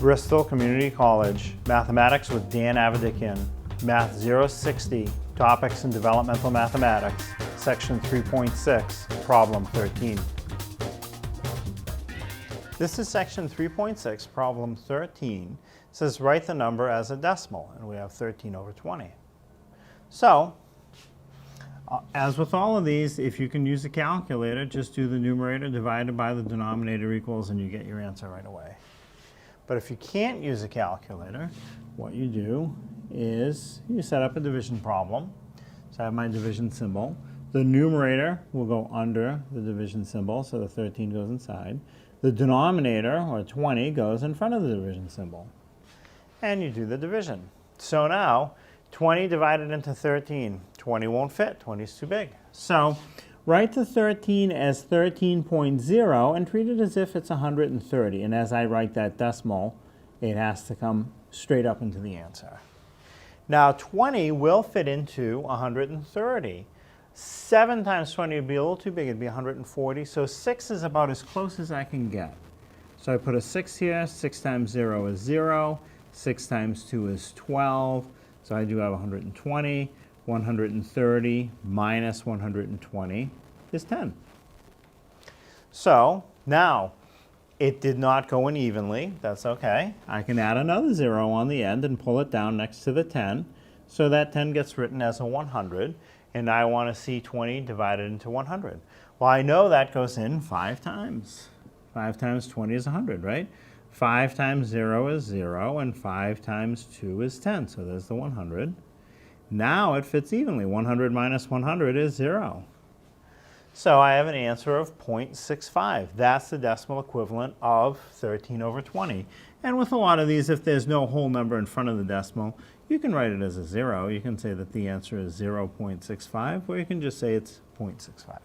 Bristol Community College, Mathematics with Dan Avedikian, Math 060, Topics in Developmental Mathematics, Section 3.6, Problem 13. This is Section 3.6, Problem 13. It says write the number as a decimal, and we have 13 over 20. So, as with all of these, if you can use a calculator, just do the numerator divided by the denominator equals, and you get your answer right away. But if you can't use a calculator, what you do is you set up a division problem. So I have my division symbol. The numerator will go under the division symbol, so the 13 goes inside. The denominator, or 20, goes in front of the division symbol. And you do the division. So now, 20 divided into 13. 20 won't fit. 20 is too big. So write the 13 as 13.0 and treat it as if it's 130. And as I write that decimal, it has to come straight up into the answer. Now 20 will fit into 130. 7 times 20 would be a little too big. It'd be 140. So 6 is about as close as I can get. So I put a 6 here. 6 times 0 is 0. 6 times 2 is 12. So I do have 120. 130 minus 120 is 10. So now, it did not go in evenly. That's okay. I can add another 0 on the end and pull it down next to the 10. So that 10 gets written as a 100. And I want to see 20 divided into 100. Well, I know that goes in 5 times. 5 times 20 is 100, right? 5 times 0 is 0, and 5 times 2 is 10. So there's the 100. Now it fits evenly. 100 minus 100 is 0. So I have an answer of 0.65. That's the decimal equivalent of 13 over 20. And with a lot of these, if there's no whole number in front of the decimal, you can write it as a 0. You can say that the answer is 0.65, or you can just say it's 0.65.